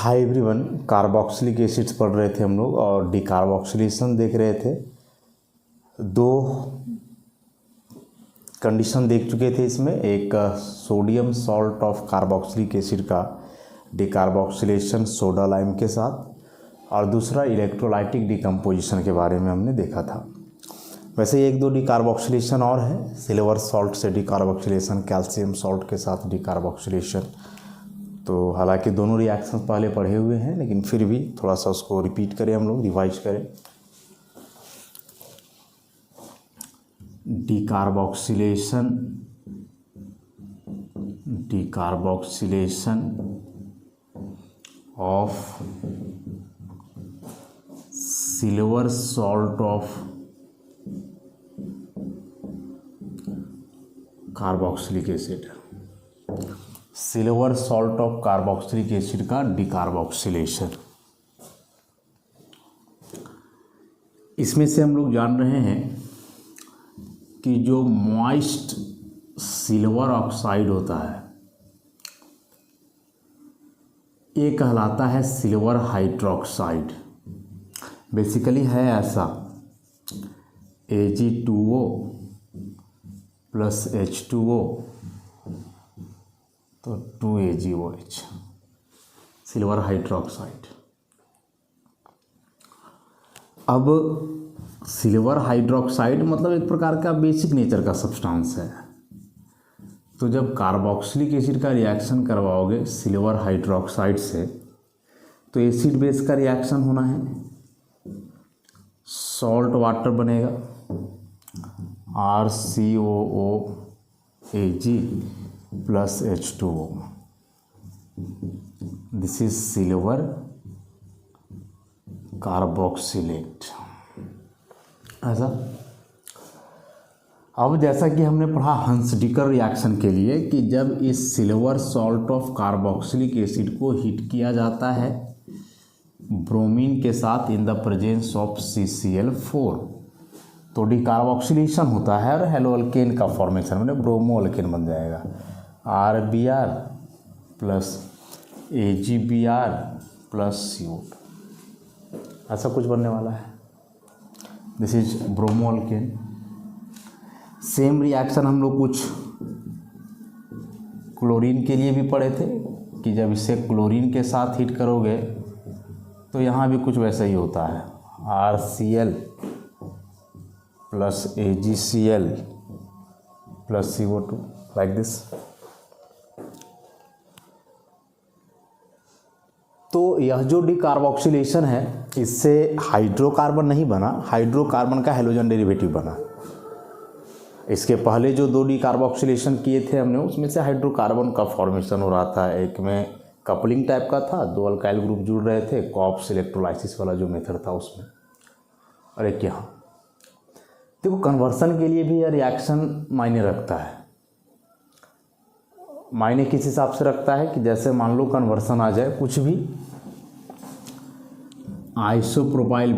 Hi everyone, carboxylic acids पढ़ रहे थे हम लोग और डिकार्बोक्सिलेशन देख रहे थे। दो कंडीशन देख चुके थे इसमें, एक sodium salt of carboxylic acid का डिकार्बोक्सिलेशन सोडा लाइम के साथ और दूसरा इलेक्ट्रोलाइटिक डिकम्पोजिशन के बारे में हमने देखा था। वैसे एक दो डिकार्बोक्सिलेशन और है, सिल्वर सॉल्ट से डिकार्बोक्सिलेशन, कैल्शियम सॉल्ट के साथ डिकार्बोक्सिलेशन। तो हालांकि दोनों रिएक्शन पहले पढ़े हुए हैं, लेकिन फिर भी थोड़ा सा उसको रिपीट करें, हम लोग रिवाइज करें। Decarboxylation of silver salt of carboxylic acid, silver salt of carboxylic acid का डिकार्बोक्सिलेशन। इसमें से हम लोग जान रहे हैं कि जो मॉइस्ट सिल्वर ऑक्साइड होता है ये कहलाता है सिल्वर हाइड्रोक्साइड। बेसिकली है ऐसा, Ag2O प्लस H2O तो 2AgOH, सिल्वर हाइड्रोक्साइड। अब सिल्वर हाइड्रोक्साइड मतलब एक प्रकार का बेसिक नेचर का सब्सटेंस है। तो जब कार्बोक्सिलिक एसिड का रिएक्शन करवाओगे सिल्वर हाइड्रोक्साइड से तो एसिड बेस का रिएक्शन होना है, सॉल्ट वाटर बनेगा RCOOAg plus H2O। This is silver carboxylate. ऐसा अब जैसा कि हमने पढ़ा हंसडिकर रिएक्शन के लिए कि जब इस silver salt of carboxylic acid को हीट किया जाता है ब्रोमीन के साथ in the presence of CCl4 तो डिकार्बोक्सिलेशन होता है और हेलो अल्केन का फॉर्मेशन मतलब ब्रोमो अल्केन बन जाएगा, RBr plus AgBr plus CO2, ऐसा कुछ बनने वाला है। This is bromo alkane. Same reaction हम लोग कुछ क्लोरीन के लिए भी पढ़े थे कि जब इसे क्लोरीन के साथ हीट करोगे तो यहाँ भी कुछ वैसा ही होता है, RCl plus AgCl plus CO2 like this. तो यह जो डिकार्बोक्सिलेशन है इससे हाइड्रोकार्बन नहीं बना, हाइड्रोकार्बन का हेलोजन डेरिवेटिव बना। इसके पहले जो दो डिकार्बोक्सिलेशन किए थे हमने उसमें से हाइड्रोकार्बन का फॉर्मेशन हो रहा था। एक में कपलिंग टाइप का था, दो अल्काइल ग्रुप जुड़ रहे थे, कॉप्स इलेक्ट्रोलाइसिस वाला जो मेथड था उसमें, और एक यहाँ। देखो कन्वर्सन के लिए भी यह रिएक्शन मायने रखता है। मायने किस हिसाब से रखता है कि जैसे मान लो कन्वर्सन आ जाए कुछ भी, आइसोप्रोपाइल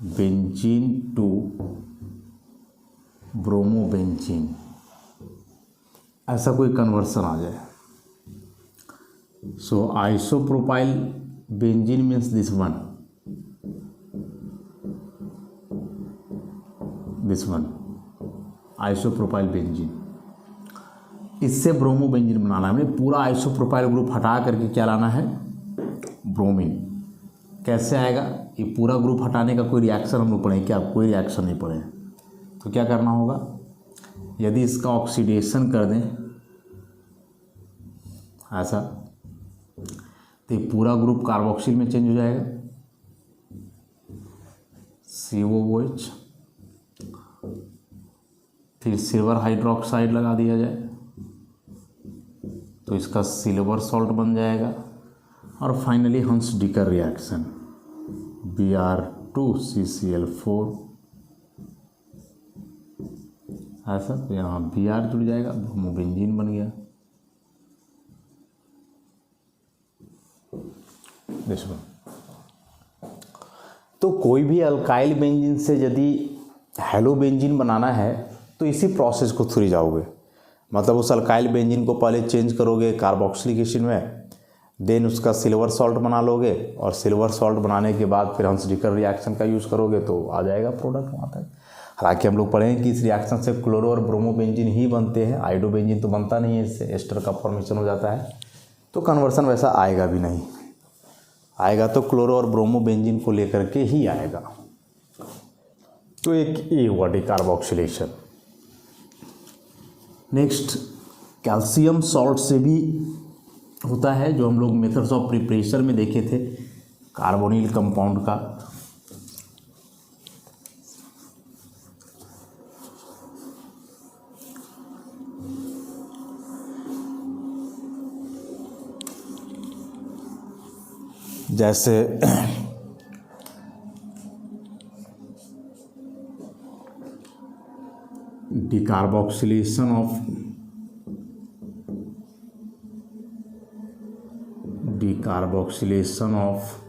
बेंजीन टू ब्रोमोबेंजीन, ऐसा कोई कन्वर्सन आ जाए। So isopropyl benzene means this one isopropyl benzene. इससे ब्रोमोबेंजीन बनाना है, मतलब पूरा आइसोप्रोपाइल ग्रुप हटा करके क्या लाना है, ब्रोमीन। कैसे आएगा, ये पूरा ग्रुप हटाने का कोई रिएक्शन हम लोग पढ़ें क्या? कोई रिएक्शन नहीं पढ़े। तो क्या करना होगा, यदि इसका ऑक्सीडेशन कर दें ऐसा तो ये पूरा ग्रुप कार्बोक्सिल में चेंज हो जाएगा, COOH। फिर सिल्वर हाइड्रोक्साइड लगा दिया जाए तो इसका सिल्वर सॉल्ट बन जाएगा। और फाइनली हंसडिकर रिएक्शन Br2CCl4 ऐसा, तो यहाँ Br जुड़ जाएगा, ब्रोमोबेंजीन बन गया। देखो तो कोई भी अल्काइल बेंजीन से यदि हेलो बेंजीन बनाना है तो इसी प्रोसेस को थ्रू जाओगे। मतलब उस अल्काइल बेंजीन को पहले चेंज करोगे कार्बोक्सिलिक एसिड में, देन उसका सिल्वर सॉल्ट बना लोगे, और सिल्वर सॉल्ट बनाने के बाद फिर हंस-डिकर रिएक्शन का यूज़ करोगे तो आ जाएगा प्रोडक्ट वहाँ तक। हालांकि हम लोग पढ़ेंगे कि इस रिएक्शन से क्लोरो और ब्रोमो बेंजीन ही बनते हैं, आयोडो बेंजीन तो बनता नहीं है, इससे एस्टर का फॉर्मेशन हो जाता है, तो कन्वर्सन वैसा आएगा भी नहीं, आएगा तो क्लोरो और ब्रोमो बेंजीन को लेकर के ही आएगा। तो एक ये हुआ डिकार्बोक्सिलेशन। नेक्स्ट कैल्शियम सॉल्ट से भी होता है, जो हम लोग मेथड्स ऑफ प्रिपरेशन में देखे थे कार्बोनिल कंपाउंड का। जैसे decarboxylation of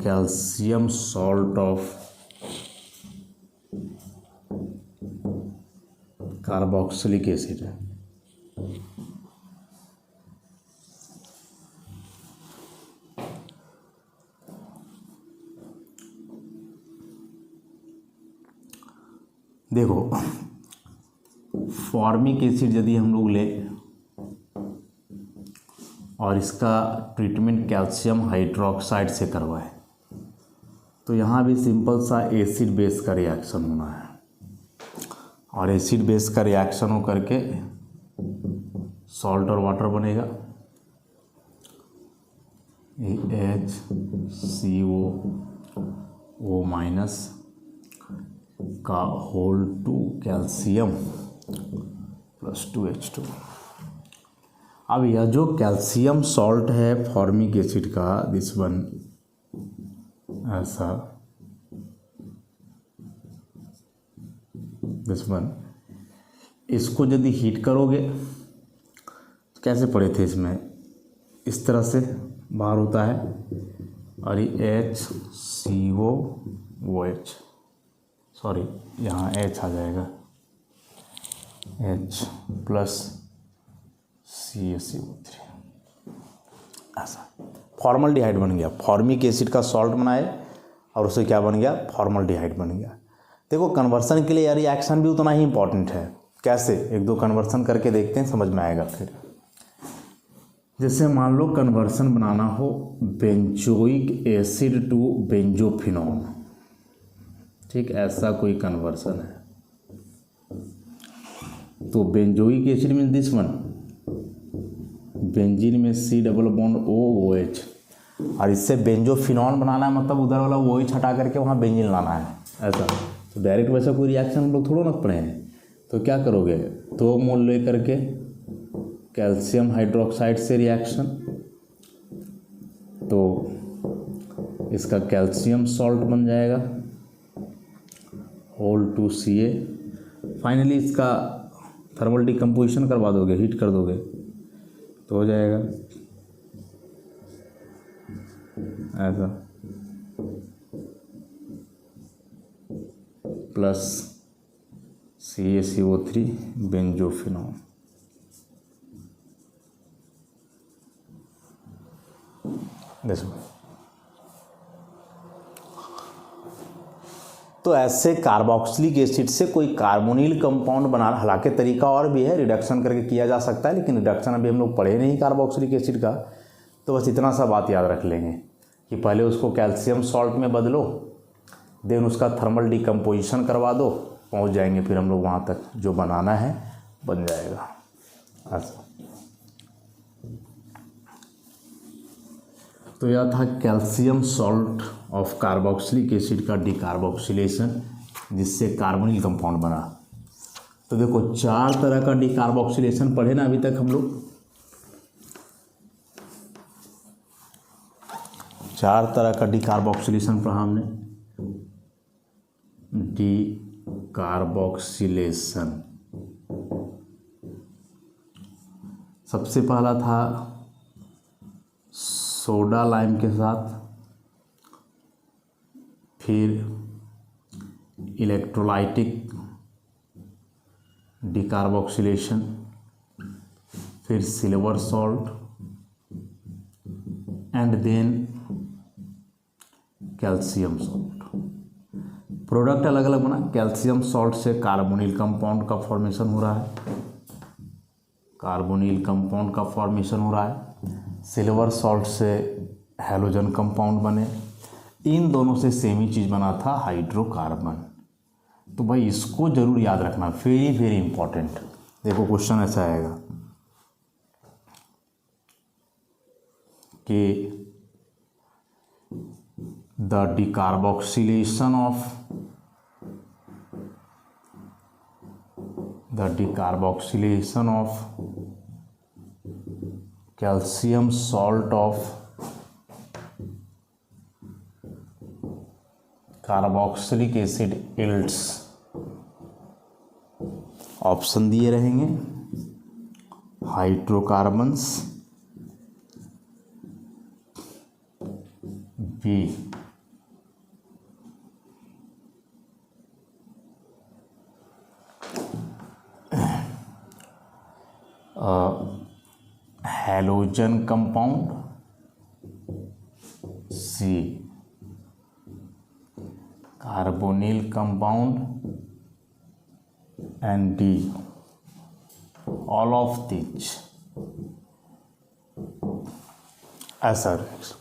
calcium salt of carboxylic acid. देखो फॉर्मिक एसिड यदि हम लोग लें और इसका ट्रीटमेंट कैल्शियम हाइड्रोक्साइड से करवाएं, तो यहाँ भी सिंपल सा एसिड बेस का रिएक्शन होना है, और एसिड बेस का रिएक्शन हो करके सॉल्ट और वाटर बनेगा, HCO माइनस का whole two calcium plus 2H2। अब यह जो कैल्शियम सॉल्ट है फॉर्मिक एसिड का, दिस वन ऐसा, दिस वन, इसको यदि हीट करोगे तो कैसे पड़े थे इसमें, इस तरह से बाहर होता है, और ये HCOOH, सॉरी यहाँ H आ जाएगा, H प्लस CaCO3, ऐसा फॉर्मल्डिहाइड बन गया। फॉर्मिक एसिड का सॉल्ट बनाए और उसे क्या बन गया, फॉर्मल्डिहाइड बन गया। देखो कन्वर्सन के लिए यार रिएक्शन भी उतना ही इंपॉर्टेंट है। कैसे, एक दो कन्वर्सन करके देखते हैं, समझ में आएगा फिर। जैसे मान लो कन्वर्सन बनाना हो बेंजोइक एसिड टू बेंजोफिनॉल, ठीक, ऐसा कोई कन्वर्सन है, तो बेंजोइक एसिड में दिस वन, बेंजीन में C+OH, और इससे बेंजोफिनॉल बनाना है, मतलब उधर वाला OH हटा करके वहाँ बेंजीन लाना है, ऐसा। तो डायरेक्ट वैसा कोई रिएक्शन हम लोग थोड़ा ना पढ़े हैं, तो क्या करोगे, 2 मोल ले करके कैल्शियम हाइड्रोक्साइड से रिएक्शन, तो इसका कैल्शियम सॉल्ट बन जाएगा होल टू Ca। फाइनली इसका थर्मल डिकम्पोजिशन करवा दोगे, हीट कर दोगे तो हो जाएगा ऐसा, प्लस CaCO3 बेंजोफिनॉल। देखो तो ऐसे कार्बोक्सिलिक एसिड से कोई कार्बोनिल कंपाउंड बनाना, हालांकि तरीका और भी है, रिडक्शन करके किया जा सकता है, लेकिन रिडक्शन अभी हम लोग पढ़े नहीं कार्बोक्सिलिक एसिड का, तो बस इतना सा बात याद रख लेंगे कि पहले उसको कैल्शियम सॉल्ट में बदलो, देन उसका थर्मल डिकम्पोजिशन करवा दो, पहुंच जाएंगे फिर हम लोग वहाँ तक, जो बनाना है बन जाएगा ऐसा। तो यह था calcium salt of carboxylic acid का डिकार्बोक्सिलेशन, जिससे कार्बोनिल कंपाउंड बना। तो देखो 4 तरह का डिकार्बोक्सिलेशन पढ़े ना अभी तक हम लोग, 4 तरह का डिकार्बोक्सिलेशन पढ़ा हमने। डिकार्बोक्सिलेशन सबसे पहला था सोडा लाइम के साथ, फिर इलेक्ट्रोलाइटिक डिकार्बोक्सिलेशन, फिर silver salt and then calcium salt. Product अलग अलग बना। कैल्शियम सॉल्ट से कार्बोनिल कंपाउंड का फॉर्मेशन हो रहा है, कार्बोनिल कंपाउंड का फॉर्मेशन हो रहा है। सिल्वर सॉल्ट से हैलोजन कंपाउंड बने। इन दोनों से सेम ही चीज़ बना था, हाइड्रोकार्बन। तो भाई इसको जरूर याद रखना, वेरी वेरी इंपॉर्टेंट। देखो क्वेश्चन ऐसा आएगा कि the decarboxylation of calcium salt of carboxylic acid yields. Option दिए रहेंगे, hydrocarbons, B halogen compound, C carbonyl compound and D all of this. ऐसा रहेगा।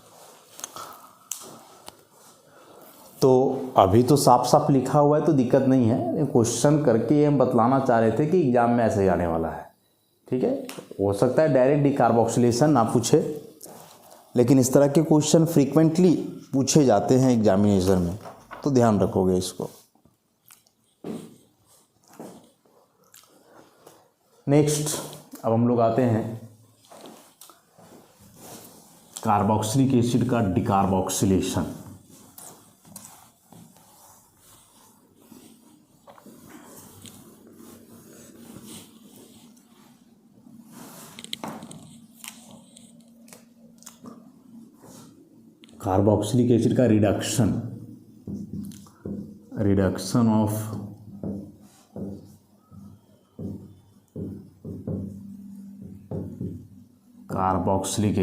तो अभी तो साफ साफ लिखा हुआ है तो दिक्कत नहीं है, क्वेश्चन करके हम बतलाना चाह रहे थे कि एग्जाम में ऐसे आने वाला है। ठीक है, हो सकता है डायरेक्ट डिकार्बोक्सिलेशन ना पूछे, लेकिन इस तरह के क्वेश्चन फ्रीक्वेंटली पूछे जाते हैं एग्जामिनेशन में, तो ध्यान रखोगे इसको। नेक्स्ट, अब हम लोग आते हैं कार्बोक्सिलिक एसिड का डिकार्बोक्सिलेशन। कार्बोक्सिलिक एसिड का रिडक्शन ऑफ कार्बोक्सिलिक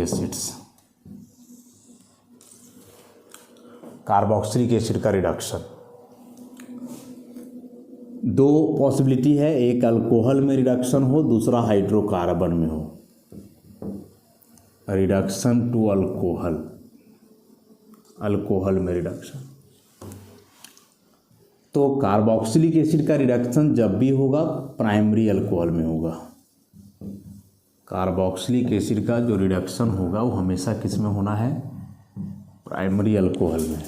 एसिड का रिडक्शन। दो पॉसिबिलिटी है, एक अल्कोहल में रिडक्शन हो, दूसरा हाइड्रोकार्बन में हो। रिडक्शन टू अल्कोहल में रिडक्शन। तो कार्बोक्सिलिक एसिड का रिडक्शन जब भी होगा प्राइमरी अल्कोहल में होगा। कार्बोक्सिलिक एसिड का जो रिडक्शन होगा वो हमेशा किस में होना है? प्राइमरी अल्कोहल में।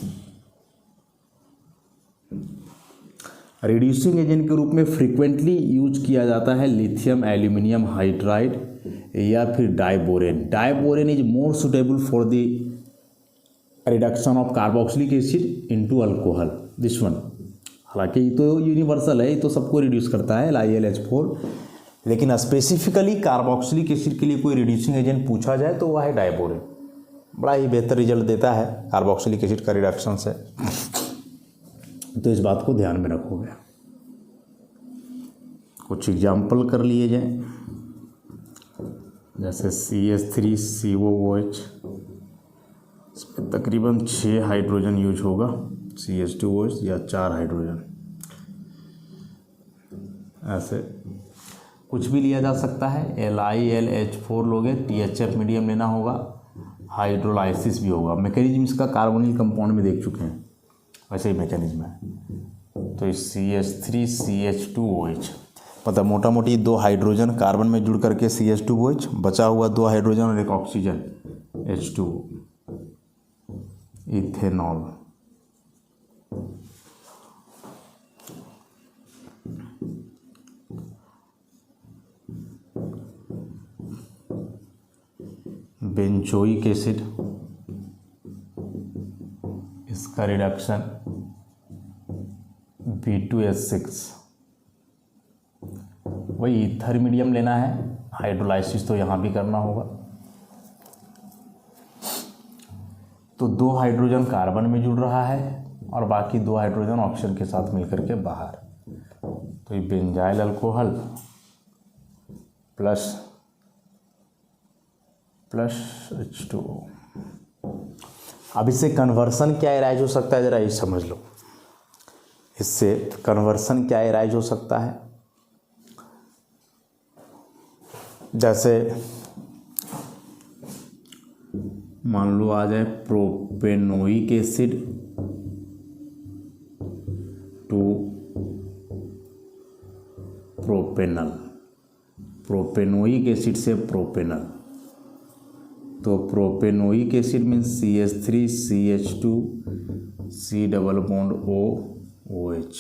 रिड्यूसिंग एजेंट के रूप में फ्रीक्वेंटली यूज किया जाता है लिथियम एल्यूमिनियम हाइड्राइड या फिर diborane. Diborane is more suitable for the reduction of carboxylic acid into alcohol, this one. हालांकि ये तो यूनिवर्सल है, ये तो सबको रिड्यूस करता है LiLH4, लेकिन स्पेसिफिकली कार्बोक्सिलिक एसिड के लिए कोई रिड्यूसिंग एजेंट पूछा जाए तो वह है डाइबोरेन। बड़ा ही बेहतर रिजल्ट देता है कार्बोक्सिलिक एसिड का रिडक्शन से, तो इस बात को ध्यान में रखोगे। कुछ एग्जाम्पल कर लिए जाए, जैसे CH3COOH, इसमें तकरीबन 6 हाइड्रोजन यूज होगा, CH2OH या 4 हाइड्रोजन। ऐसे कुछ भी लिया जा सकता है। LiLH4 लोगे, THF मीडियम लेना होगा, हाइड्रोलाइसिस भी होगा। मैकेनिज्म इसका कार्बोनिल कंपाउंड में देख चुके हैं, वैसे ही मैकेनिज्म है। तो इस CH3CH2OH मतलब मोटा मोटी 2 हाइड्रोजन कार्बन में जुड़ करके CH2OH, बचा हुआ 2 हाइड्रोजन और एक oxygen H2O, ethanol. Benzoic acid, इसका रिडक्शन B2H6। वही ईथर मीडियम लेना है, हाइड्रोलाइसिस तो यहाँ भी करना होगा। तो 2 हाइड्रोजन कार्बन में जुड़ रहा है और बाकी 2 हाइड्रोजन ऑक्सीजन के साथ मिलकर के बाहर। तो ये बेंजाइल अल्कोहल प्लस H2O। अब इससे कन्वर्सन क्या अराइज हो सकता है, जरा ये समझ लो। इससे कन्वर्सन क्या अराइज हो सकता है, जैसे मान लो आ जाए propanoic acid to propanal, propanoic acid से प्रोपेनल, तो propanoic acid means CH3 CH2 C double bond O OH।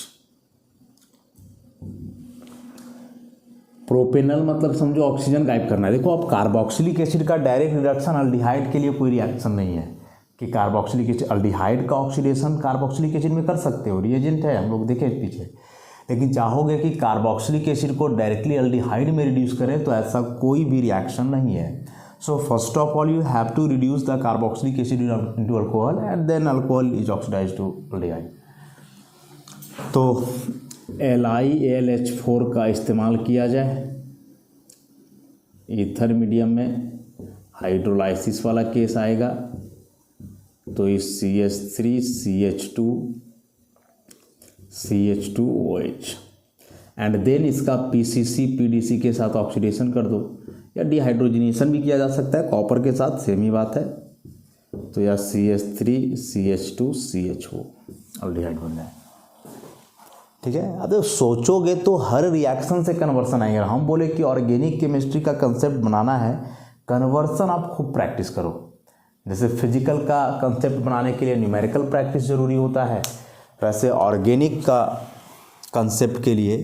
Propanal मतलब समझो ऑक्सीजन गायब करना है। देखो अब कार्बोक्सिलिक एसिड का डायरेक्ट रिडक्शन अल्डिहाइड के लिए कोई रिएक्शन नहीं है कि कार्बोक्सिलिक एसिड अल्डिहाइड का ऑक्सीडेशन कार्बोक्सिलिक एसिड में कर सकते हो, रिएजेंट है, हम लोग देखे पीछे। लेकिन चाहोगे कि कार्बोक्सिलिक एसिड को डायरेक्टली अल्डिहाइड में रिड्यूस करें तो ऐसा कोई भी रिएक्शन नहीं है। So first of all you have to reduce the carboxylic acid into alcohol and then alcohol is oxidized to aldehyde. तो LiAlH4 का इस्तेमाल किया जाए ईथर मीडियम में, हाइड्रोलाइसिस वाला केस आएगा तो इस CH3 CH2 CH2OH एंड देन इसका PCC PDC के साथ ऑक्सीडेशन कर दो, या डिहाइड्रोजनेशन भी किया जा सकता है कॉपर के साथ, सेम ही बात है। तो यह CH3 CH2 CHO अल्डिहाइड बन जाए। ठीक है, अब सोचोगे तो हर रिएक्शन से कन्वर्सन आएगा। हम बोले कि ऑर्गेनिक केमिस्ट्री का कंसेप्ट बनाना है, कन्वर्सन आप खूब प्रैक्टिस करो। जैसे फिजिकल का कंसेप्ट बनाने के लिए न्यूमेरिकल प्रैक्टिस ज़रूरी होता है, वैसे ऑर्गेनिक का कंसेप्ट के लिए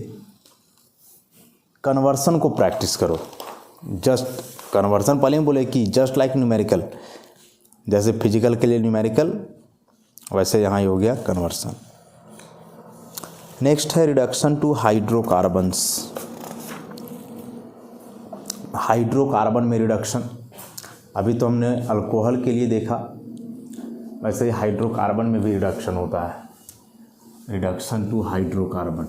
कन्वर्सन को प्रैक्टिस करो। जस्ट कन्वर्सन पहले हम बोले कि जस्ट लाइक न्यूमेरिकल, जैसे फिजिकल के लिए न्यूमेरिकल वैसे यहाँ ही हो गया कन्वर्सन। नेक्स्ट है रिडक्शन टू हाइड्रोकार्बन्स। हाइड्रोकार्बन में रिडक्शन, अभी तो हमने अल्कोहल के लिए देखा, वैसे ही हाइड्रोकार्बन में भी रिडक्शन होता है। Reduction to hydrocarbon,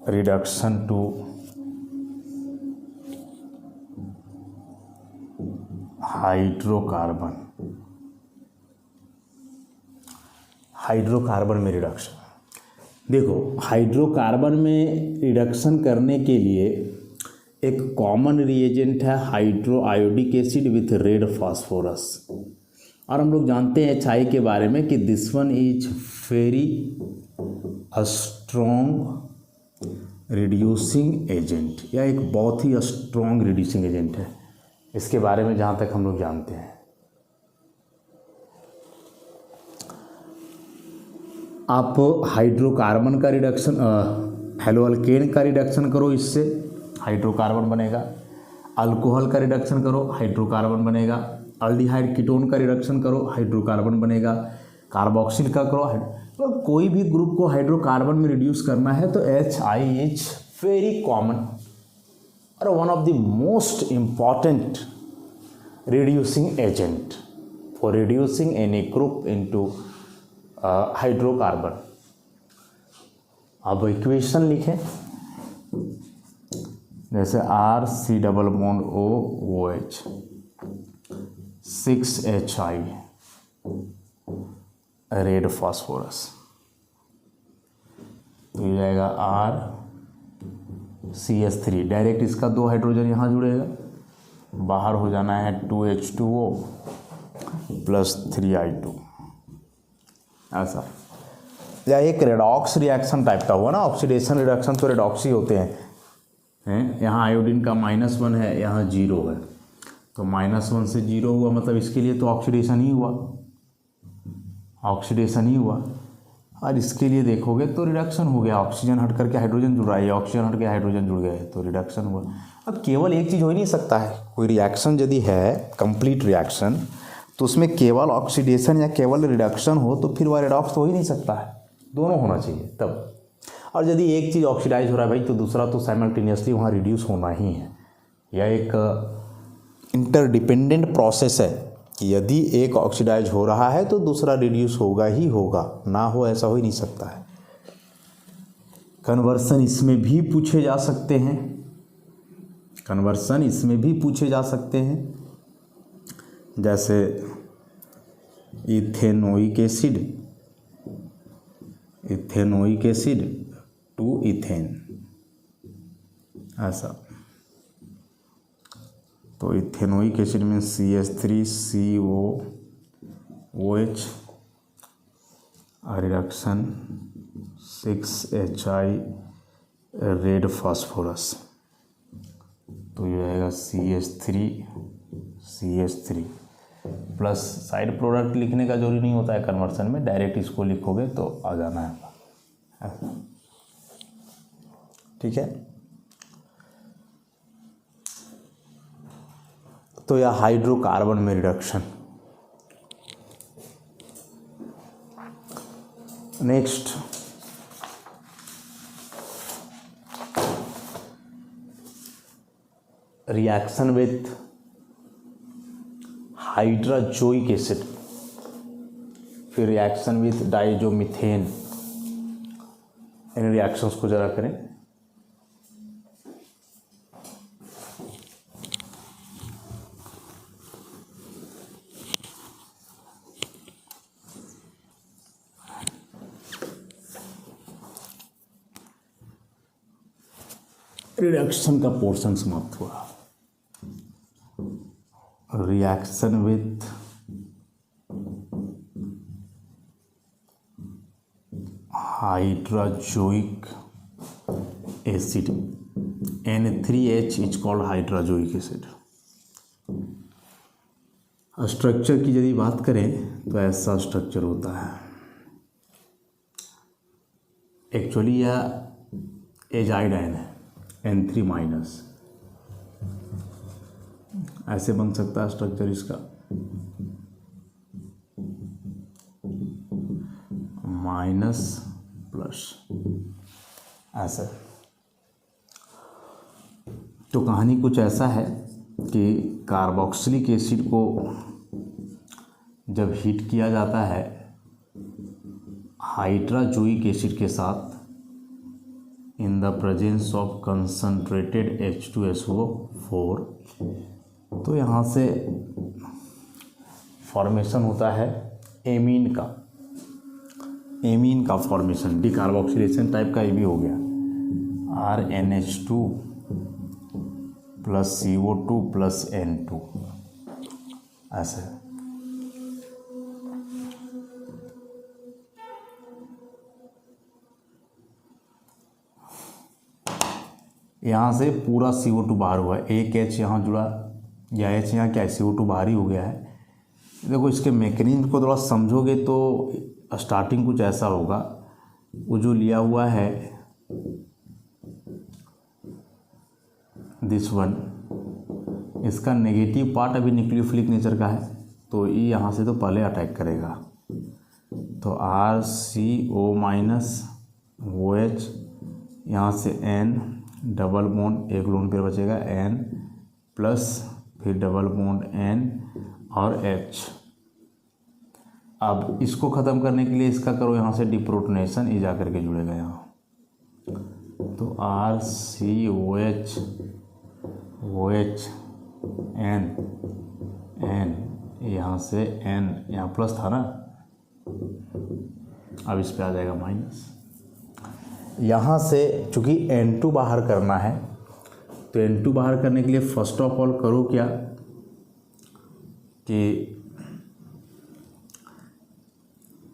reduction to hydrocarbon, hydrocarbon में रिडक्शन। देखो हाइड्रोकार्बन में रिडक्शन करने के लिए एक कॉमन रिएजेंट है hydroiodic acid with red phosphorus, और हम लोग जानते हैं HI के बारे में कि this one is very strong reducing agent, या एक बहुत ही स्ट्रॉन्ग रिड्यूसिंग एजेंट है, इसके बारे में जहाँ तक हम लोग जानते हैं। आप हाइड्रोकार्बन का रिडक्शन हेलोअल्केन का रिडक्शन करो, इससे हाइड्रोकार्बन बनेगा। अल्कोहल का रिडक्शन करो, हाइड्रोकार्बन बनेगा। अल्डिहाइड कीटोन का रिडक्शन करो, हाइड्रोकार्बन बनेगा। कार्बोक्सिल का करो, तो कोई भी ग्रुप को हाइड्रोकार्बन में रिड्यूस करना है तो HI इज वेरी कॉमन और one of the most important reducing agent for reducing any group into hydrocarbon. अब इक्वेशन लिखें, जैसे RC double bond OOH 6HI red phosphorus, तो ये जाएगा RCH3, डायरेक्ट इसका 2 हाइड्रोजन यहाँ जुड़ेगा, बाहर हो जाना है 2H2O प्लस 3I2, ऐसा। या एक रेडॉक्स रिएक्शन टाइप का हुआ ना, ऑक्सीडेशन रिडक्शन तो रेडॉक्स ही होते हैं। यहाँ आयोडीन का -1 है, यहाँ 0 है, तो -1 से 0 हुआ, मतलब इसके लिए तो ऑक्सीडेशन ही हुआ, ऑक्सीडेशन ही हुआ। और इसके लिए देखोगे तो रिडक्शन हो गया, ऑक्सीजन हट करके हाइड्रोजन जुड़ रहा है, ऑक्सीजन हट के हाइड्रोजन जुड़ गए तो रिडक्शन हुआ। अब केवल एक चीज़ हो ही नहीं सकता है, कोई रिएक्शन यदि है कंप्लीट रिएक्शन तो उसमें केवल ऑक्सीडेशन या केवल रिडक्शन हो तो फिर वह रेडॉक्स तो हो ही नहीं सकता है, दोनों होना चाहिए तब। और यदि एक चीज़ ऑक्सीडाइज हो रहा है भाई तो दूसरा तो साइमल्टेनियसली वहाँ रिड्यूस होना ही है, यह एक इंटरडिपेंडेंट प्रोसेस है कि यदि एक ऑक्सीडाइज हो रहा है तो दूसरा रिड्यूस होगा ही होगा, ना हो ऐसा हो ही नहीं सकता है। कन्वर्सन इसमें भी पूछे जा सकते हैं, कन्वर्सन इसमें भी पूछे जा सकते हैं, जैसे इथेनोइक एसिड टू इथेन, ऐसा। तो इथेनोइक एसिड में CH3COOH reduction 6HI red phosphorus, तो ये आएगा CH3 प्लस साइड प्रोडक्ट लिखने का जरूरी नहीं होता है कन्वर्सन में, डायरेक्ट इसको लिखोगे तो आ जाना है, ठीक है। तो यह हाइड्रोकार्बन में reduction. Next reaction with hydrazoic acid, फिर रिएक्शन विथ डाइजोमीथेन, इन रिएक्शंस को जरा करें। रिएक्शन का पोर्शन समाप्त हुआ। Reaction with hydrazoic acid N3H is called hydrazoic acid. Structure की यदि बात करें तो ऐसा स्ट्रक्चर होता है। एक्चुअली यह एजाइड आयन है, N3-, ऐसे बन सकता है स्ट्रक्चर इसका, -+, ऐसा। तो कहानी कुछ ऐसा है कि कार्बोक्सिलिक एसिड को जब हीट किया जाता है हाइड्रोजोइक एसिड के साथ in the presence of concentrated H2SO4, तो यहाँ से फॉर्मेशन होता है एमीन का फॉर्मेशन, डिकार्बोक्सिलेशन टाइप का ये भी हो गया, RNH2 + CO2 + N2, ऐसे। यहाँ से पूरा CO2 बाहर हुआ है, एक H यहाँ जुड़ा, या H यहाँ क्या है, CO2 बाहर ही हो गया है। देखो इसके मैकेनिज्म को थोड़ा समझोगे तो स्टार्टिंग कुछ ऐसा होगा। वो जो लिया हुआ है दिस वन, इसका नेगेटिव पार्ट अभी न्यूक्लियोफिलिक नेचर का है, तो ये यहाँ से तो पहले अटैक करेगा, तो RCO- यहाँ से N डबल बॉन्ड, एक लोन पेयर बचेगा N प्लस, फिर डबल बॉन्ड N और H। अब इसको ख़त्म करने के लिए इसका करो यहाँ से डिप्रोटोनेशन, ये जा करके जुड़ेगा यहाँ, तो RCOH OH N यहाँ से N, यहाँ प्लस था ना, अब इस पे आ जाएगा माइनस। यहाँ से चूँकि N2 बाहर करना है, तो N2 बाहर करने के लिए फर्स्ट ऑफ ऑल करो क्या कि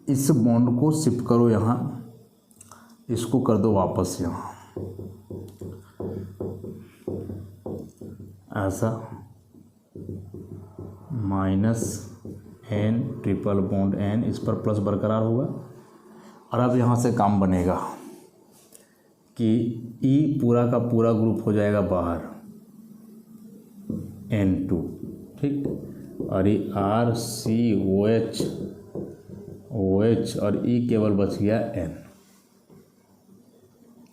इस बॉन्ड को शिफ्ट करो यहाँ, इसको कर दो वापस यहाँ, ऐसा, -N ट्रिपल बॉन्ड N, इस पर प्लस बरकरार होगा। और अब यहाँ से काम बनेगा कि E पूरा का पूरा ग्रुप हो जाएगा बाहर, N2, ठीक, और ये RCOH OH और E केवल बच गया N,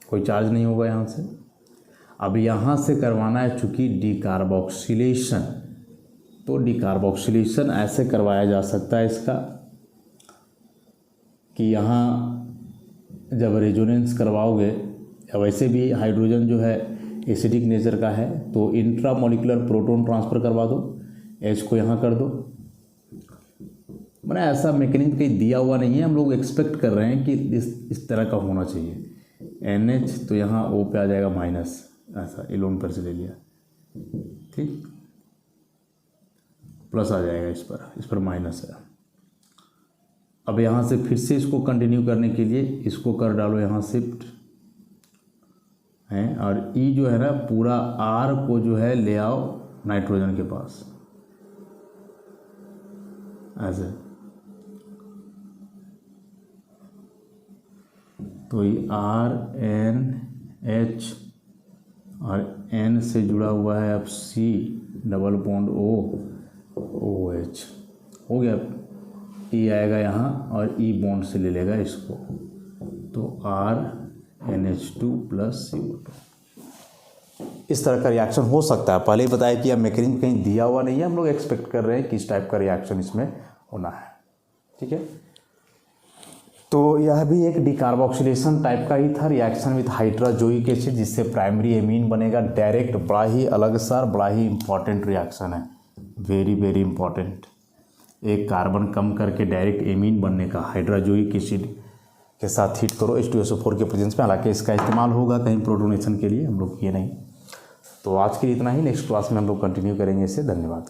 कोई चार्ज नहीं होगा यहाँ से। अब यहाँ से करवाना है चूँकि डिकार्बोक्सिलेशन, तो डिकार्बोक्सिलेशन ऐसे करवाया जा सकता है इसका कि यहाँ जब रेजोनेंस करवाओगे, या वैसे भी हाइड्रोजन जो है एसिडिक नेचर का है, तो इंट्रामोलिकुलर प्रोटॉन ट्रांसफ़र करवा दो, H को यहाँ कर दो। मैंने ऐसा मैकेनिज्म कहीं दिया हुआ नहीं है, हम लोग एक्सपेक्ट कर रहे हैं कि इस तरह का होना चाहिए। NH तो यहाँ O पे आ जाएगा माइनस, ऐसा एलोन पर से ले लिया, ठीक, प्लस आ जाएगा इस पर माइनस है। अब यहाँ से फिर से इसको कंटिन्यू करने के लिए इसको कर डालो यहाँ शिफ्ट है, और E जो है ना पूरा R को जो है ले आओ नाइट्रोजन के पास ऐसे, तो ये RNH और N से जुड़ा हुआ है अब C डबल बॉन्ड OH हो गया। E आएगा यहाँ और E बॉन्ड से ले लेगा इसको, तो RNH2 प्लस CO2। इस तरह का रिएक्शन हो सकता है। पहले ही बताया कि यह मैकेनिज्म कहीं दिया हुआ नहीं है, हम लोग एक्सपेक्ट कर रहे हैं कि इस टाइप का रिएक्शन इसमें होना है, ठीक है। तो यह भी एक डिकार्बोक्सिलेशन टाइप का ही था, रिएक्शन विथ हाइड्रोजोइक एसिड, जिससे प्राइमरी एमीन बनेगा डायरेक्ट। बड़ा ही अलग सा, बड़ा ही इंपॉर्टेंट रिएक्शन है, वेरी वेरी इंपॉर्टेंट। एक कार्बन कम करके डायरेक्ट एमीन बनने का हाइड्रोजोइक एसिड के साथ हीट करो H2SO4 के प्रेजेंस में। हालांकि इसका इस्तेमाल होगा कहीं प्रोटोनेशन के लिए, हम लोग किए नहीं। तो आज के लिए इतना ही, नेक्स्ट क्लास में हम लोग कंटिन्यू करेंगे इसे। धन्यवाद।